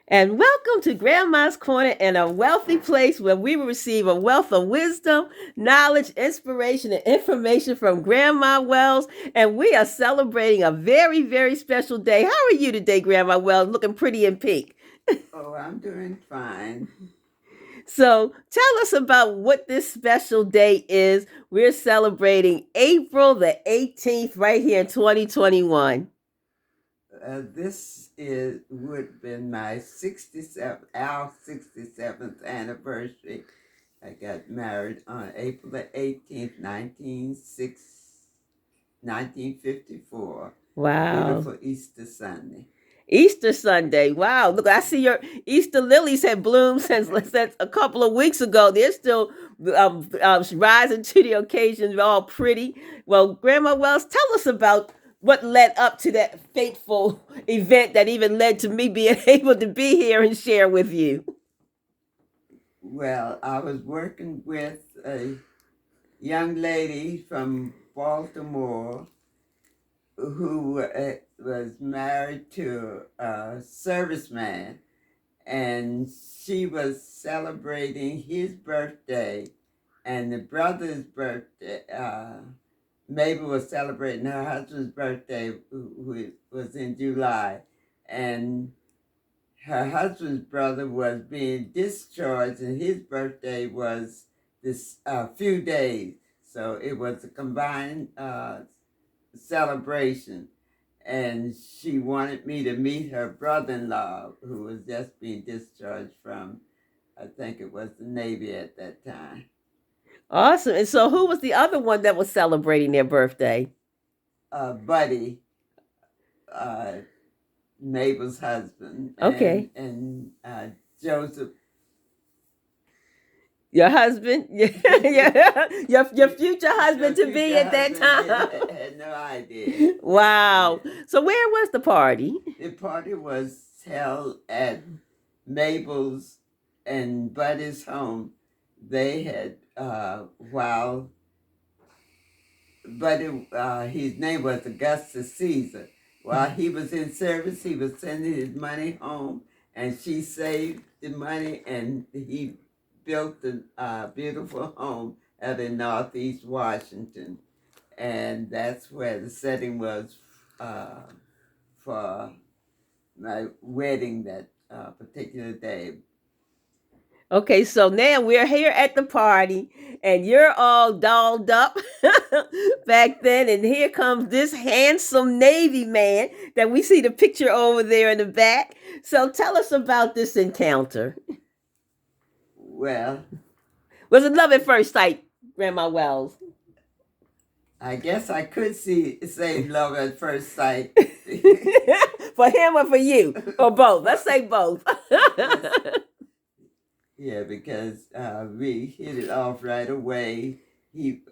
And welcome to Grandma's Corner and a wealthy place where we will receive a wealth of wisdom, knowledge, inspiration, and information from Grandma Wells. And we are celebrating a very, very special day. How are you today, Grandma Wells? Looking pretty in pink. Oh, I'm doing fine. So tell us about what this special day is. We're celebrating April the 18th right here in 2021. This is would have been my 67th anniversary. I got married on April the 18th, 1954. Wow. Beautiful Easter Sunday. Easter Sunday. Wow. Look, I see your Easter lilies have bloomed since a couple of weeks ago. They're still rising to the occasion. They're all pretty. Well, Grandma Wells, tell us about what led up to that fateful event that even led to me being able to be here and share with you. Well, I was working with a young lady from Baltimore who was married to a serviceman, and she was celebrating his birthday and the brother's birthday. Mabel was celebrating her husband's birthday, who was in July, and her husband's brother was being discharged, and his birthday was this few days. So it was a combined celebration. And she wanted me to meet her brother-in-law, who was just being discharged from, I think it was the Navy at that time. Awesome. And so who was the other one that was celebrating their birthday? Buddy, uh, Mabel's husband, Okay. and Joseph. Your husband? Yeah. Your future husband to be Future at that husband time. had no idea. Wow. So where was the party? The party was held at Mabel's and Buddy's home. They had, while Buddy, his name was Augustus Caesar. While he was in service, he was sending his money home, and she saved the money, and he built a beautiful home out in Northeast Washington. And that's where the setting was uh, for my wedding that particular day. Okay, so now we're here at the party and you're all dolled up back then. And here comes this handsome Navy man that we see the picture over there in the back. So tell us about this encounter. Well, Was it love at first sight, Grandma Wells? I guess I could say love at first sight. For him or for you? Or both? Let's say both. Yeah, because we hit it off right away.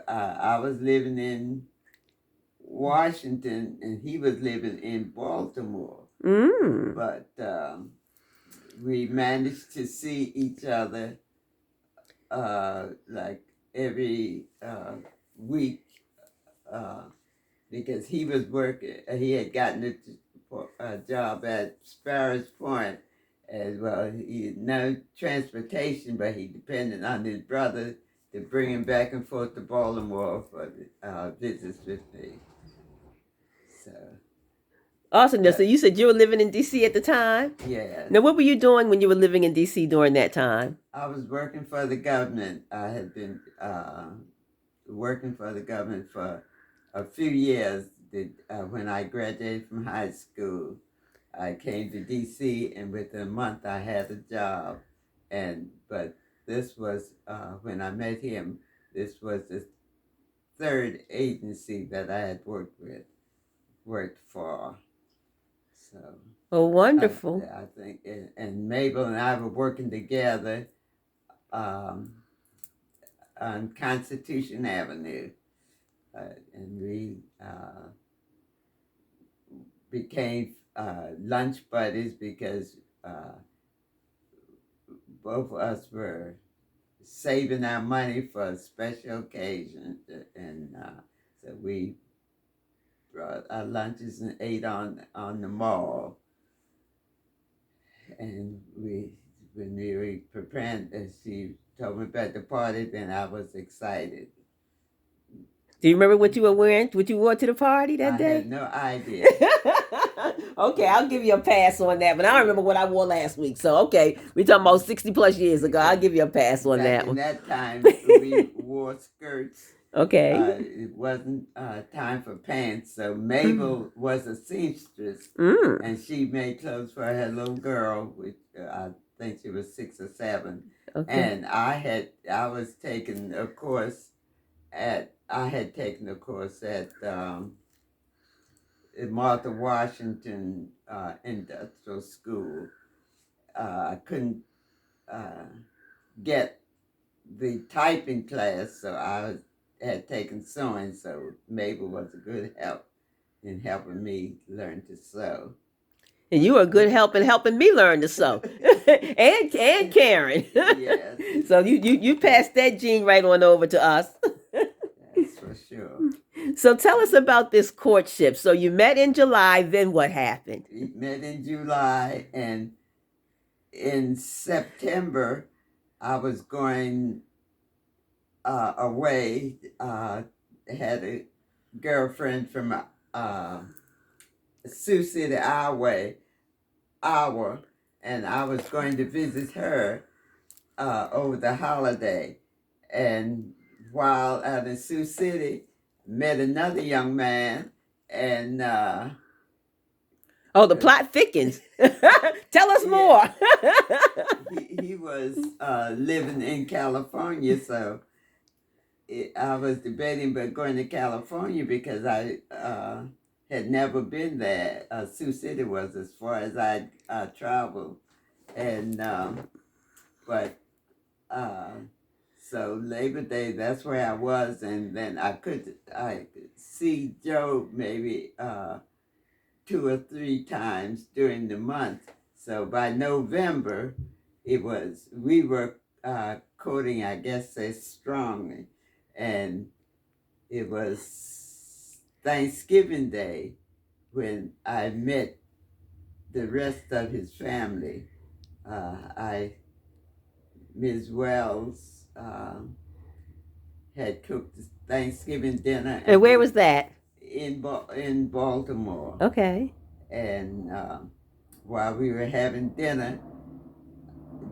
I was living in Washington, and he was living in Baltimore. Mm. But we managed to see each other like every week uh, because he was working. He had gotten a job at Sparrows Point as well. He had no transportation, but he depended on his brother to bring him back and forth to Baltimore for visits with me. So, Awesome. So but you said you were living in DC at the time? yeah, Now, what were you doing when you were living in DC during that time? I was working for the government. I had been working for the government for a few years. When I graduated from high school, I came to DC, and within a month I had a job. But this was when I met him. This was the third agency that I had worked for. So Oh, wonderful. I think, and Mabel and I were working together um, on Constitution Avenue, and we became lunch buddies because both of us were saving our money for special occasions, and so we brought our lunches and ate on the mall. and when we were preparing, she told me about the party, then I was excited. Do you remember what you were wearing? What you wore to the party that I had day? no idea. Okay, I'll give you a pass on that. But I don't Yeah. remember what I wore last week. So okay, we're talking about 60 plus years ago. I'll Because give you a pass on back that in one. that time, we wore skirts. Okay. It wasn't time for pants, so Mm. Mabel was a seamstress, Mm. and she made clothes for her little girl, which I think she was 6 or 7. Okay. And I was taking a course I had taken a course at Martha Washington Industrial School. I couldn't uh, get the typing class, so I had taken sewing. So Mabel was a good help in helping me learn to sew. And you were a good help in helping me learn to sew, and Karen. Yes, So you passed that gene right on over to us. that's for sure. So tell us about this courtship. So you met in July. Then what happened? We met in July, and in September, I was going away. Had a girlfriend from Sioux City, Iowa, and I was going to visit her over the holiday. And while out in Sioux City, met another young man, and Oh, the plot thickens. Tell us yeah, more. he was living in California, so I was debating about going to California because I had never been there. Sioux City was as far as I traveled, and but uh, so Labor Day, that's where I was, and then I could see Joe maybe 2 or 3 times during the month. So by November, we were courting, I guess, say strongly, and it was Thanksgiving Day when I met the rest of his family. I Ms. Wells had cooked Thanksgiving dinner, And and where was that? in Baltimore. Okay. And while we were having dinner,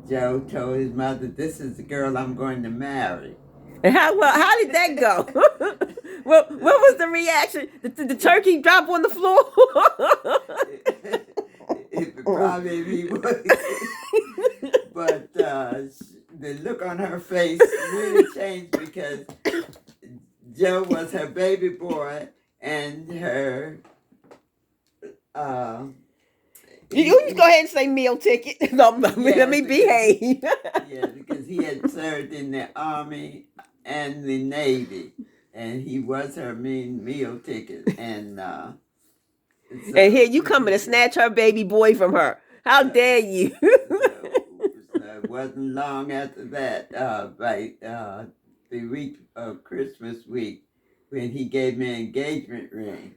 Joe told his mother, "This is the girl I'm going to marry." And how did that go? What was the reaction? Did the turkey drop on the floor? It probably was, but the look on her face really changed because Joe was her baby boy, and her uh, You go ahead and say meal ticket. No, let yes, me because behave. yeah, because he had served in the Army and the Navy, and he was her main meal ticket, and And here so you coming to snatch her baby boy from her. How so dare you? so it wasn't long after that, by the week of Christmas week, when he gave me an engagement ring,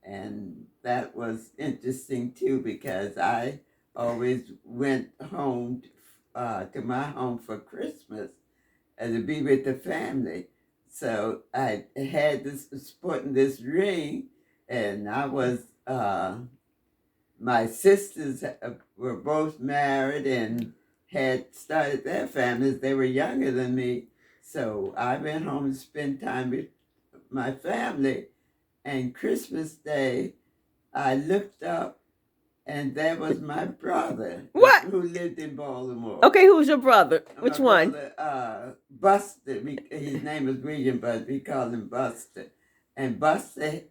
and that was interesting too because I always went home to my home for Christmas and to be with the family. So I had this sporting this ring, and I was my sisters were both married and had started their families. They were younger than me, so I went home to spend time with my family. And Christmas Day, I looked up, and there was my brother What? who lived in Baltimore. Okay, who's your brother? My Which one? brother, Buster. His name was William, but we called him Buster. And Buster,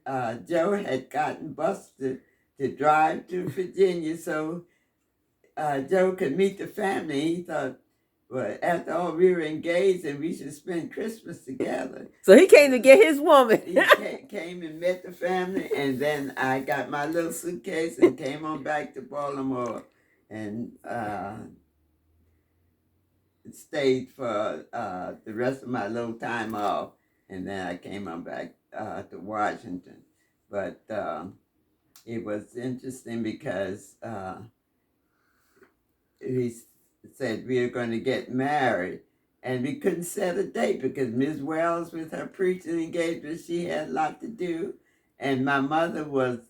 Joe had gotten Buster to drive to Virginia so Joe could meet the family. He thought, well, after all, we were engaged and we should spend Christmas together. So he came to get his woman. He came and met the family, and then I got my little suitcase and came on back to Baltimore and stayed for the rest of my little time off, and then I came on back to Washington. But it was interesting because we said we were going to get married, and we couldn't set a date because Miss Wells, with her preaching engagement, she had a lot to do, and my mother was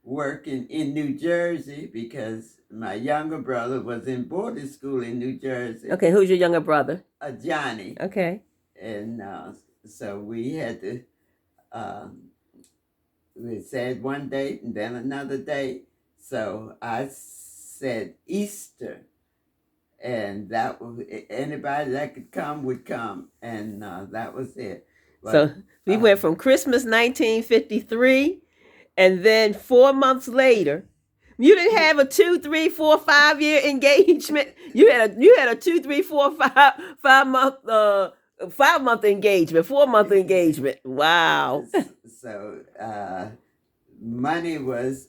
working in New Jersey because my younger brother was in boarding school in New Jersey. Okay, who's your younger brother? Johnny. Okay. And so we had to. We said one date and then another date. So I said Easter, and that was anybody that could come would come, and that was it. So But we went from Christmas 1953, and then 4 months later, you didn't have a 2, 3, 4, 5 year engagement. You had a 2, 3, 4, 5 month 5 month engagement, 4 month engagement. Wow. so money was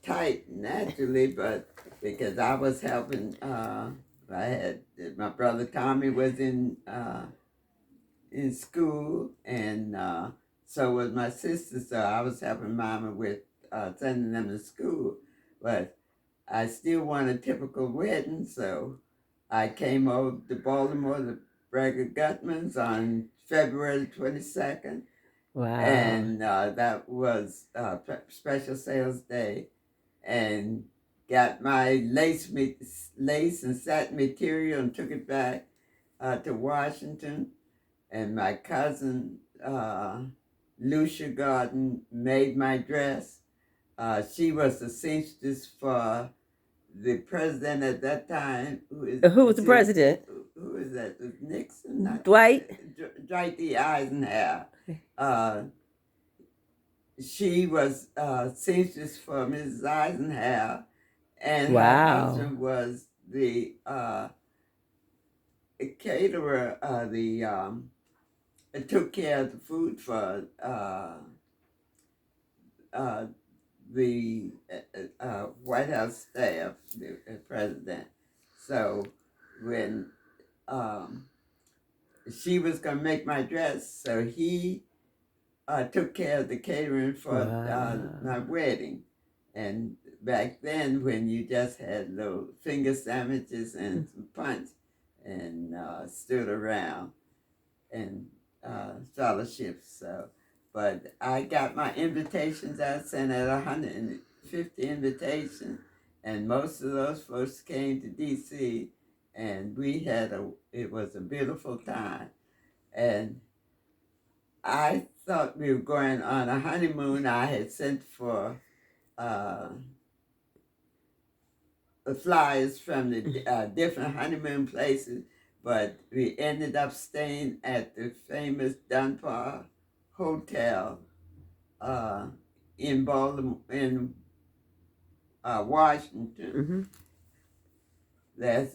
tight naturally, but because I was helping, I had my brother Tommy was in school, and so was my sister. So I was helping Mama with sending them to school, but I still want a typical wedding, so I came over to Baltimore to Bragger Gutman's on February 22nd. Wow. And that was special sales day, and got my lace and satin material and took it back to Washington. And my cousin Lucia Garden made my dress. She was the seamstress for the president at that time. Who was the president? Who is that? Nixon? Not Dwight? Dwight D. Eisenhower. She was seamstress for Mrs. Eisenhower, and her husband was the caterer. It took care of the food for the White House staff, the president. So when she was going to make my dress, so he took care of the catering for my wedding. And back then, when you just had little finger sandwiches and some punch, and stood around and fellowships. So, but I got my invitations. I sent out 150 invitations, and most of those folks came to D.C. and it was a beautiful time. And I thought we were going on a honeymoon. I had sent for the flyers from the different honeymoon places, but we ended up staying at the famous Dunbar Hotel in Baltimore, in Washington. Mm-hmm. That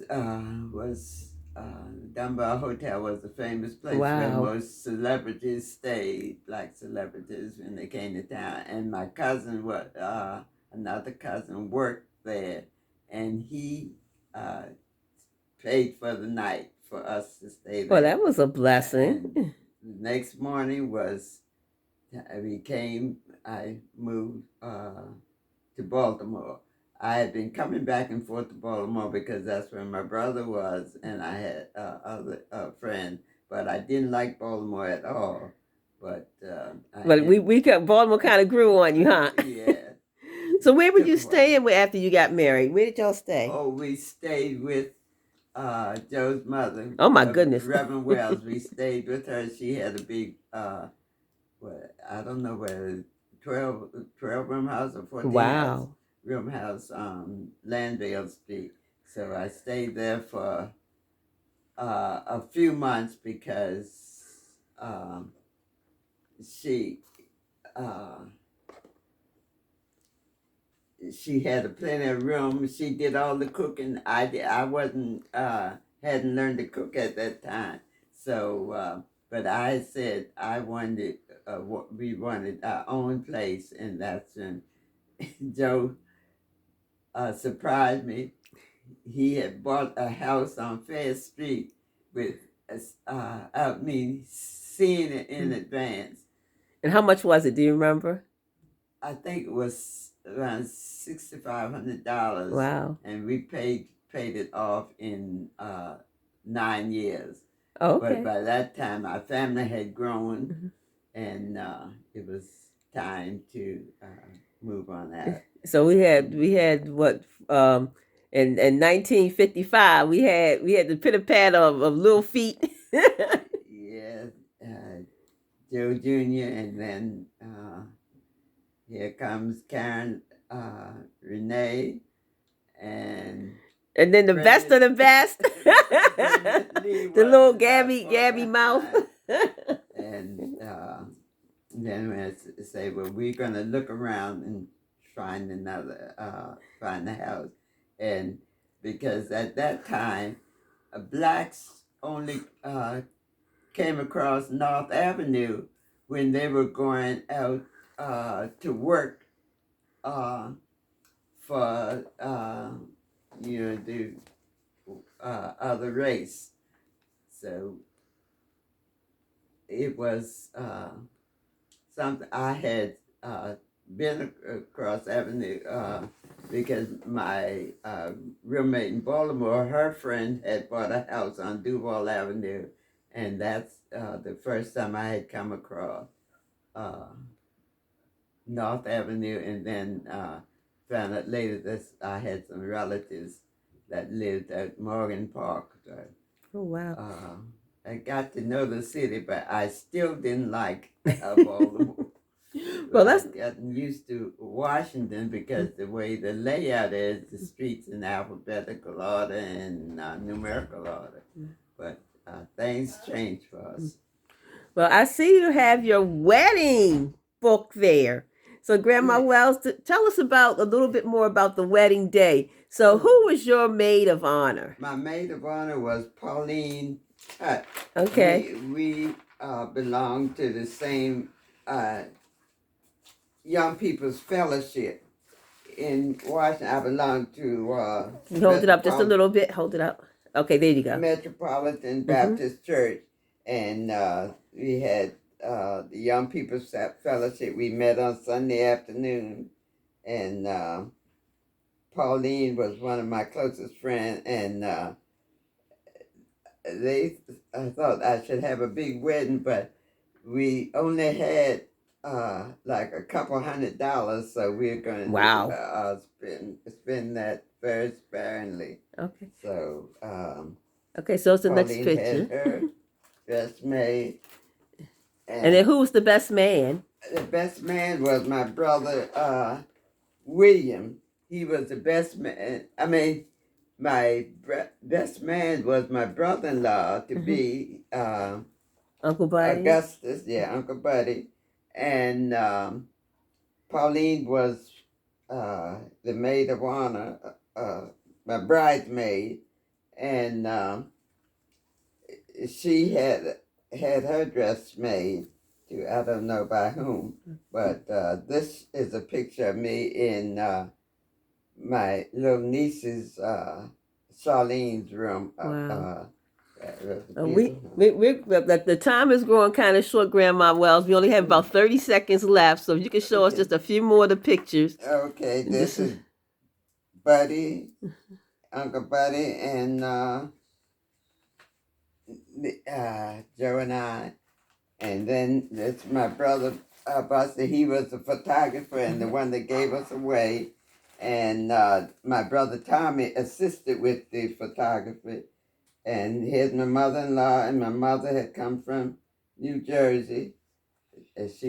was Dunbar Hotel was a famous place where most celebrities stayed, black celebrities, when they came to town. And my cousin, another cousin, worked there, and he paid for the night for us to stay there. Well, that was a blessing. And the next morning I moved to Baltimore. I had been coming back and forth to Baltimore because that's where my brother was, and I had other friends, but I didn't like Baltimore at all. But Baltimore kind of grew on you, huh? Yeah. So where would you stay after you got married? Where did y'all stay? Oh, we stayed with Joe's mother. Oh my goodness. Reverend Wells. We stayed with her. She had a big, I don't know whether 12 room house or 14 room house on Landale Street. So I stayed there for a few months because she had plenty of room. She did all the cooking. I wasn't hadn't learned to cook at that time. So, but I said we wanted our own place, and that's when Joe surprised me. He had bought a house on Fair Street with me seeing it in advance. And how much was it? Do you remember? I think it was around $6,500. Wow. And we paid paid it off in 9 years. Oh, But okay. by that time, our family had grown, and it was time to move on out. So we had what in 1955 we had the pitter patter of little feet. Yes, Joe Jr., and then here comes Karen, Renee, and And then the best Brenda, of the best, Brenda Lee the little wasn't that Gabby far mouth. behind. And then we say, well, we're going to look around and find a house. And because at that time, blacks only came across North Avenue when they were going out to work for, the other race. So it was something I had been across Avenue because my roommate in Baltimore, her friend had bought a house on Duval Avenue, and that's the first time I had come across uh, North Avenue, and then found out later that I had some relatives that lived at Morgan Park. So, Oh wow. I got to know the city, but I still didn't like Baltimore. Well, I that's would gotten used to Washington because the way the layout is, the streets in alphabetical order and numerical order. But things change for us. well. I see you have your wedding book there. So, Grandma Yeah. Wells, tell us about a little bit more about the wedding day. So, Oh, who was your maid of honor? my maid of honor was Pauline Hutt. Okay. We belonged to the same Young People's Fellowship in Washington. I belong to Hold it up just a little bit. Hold it up. Okay, there you go. Metropolitan Mm-hmm. Baptist Church, and we had the Young People's Fellowship. We met on Sunday afternoon, and Pauline was one of my closest friends, and I thought I should have a big wedding, but we only had like a couple $100, so we're going to Wow. spend that very sparingly. Okay. So Okay, so it's the next Pauline picture. had her best maid, And then who was the best man? the best man was my brother William. He was the best man. I mean, my best man was my brother-in-law to be Uncle Buddy. Augustus, yeah, Uncle Buddy, and Pauline was the maid of honor, my bridesmaid, and she had her dress made to I don't know by whom, but this is a picture of me in my little niece's Charlene's room. Wow. We The time is growing kind of short, Grandma Wells. We only have about 30 seconds left, so if you can show us just a few more of the pictures. Okay, this is Buddy, Uncle Buddy, and Joe and I. And then that's my brother Buster. He was the photographer and the one that gave us away. And my brother Tommy assisted with the photography. And here's my mother-in-law, and my mother had come from New Jersey. She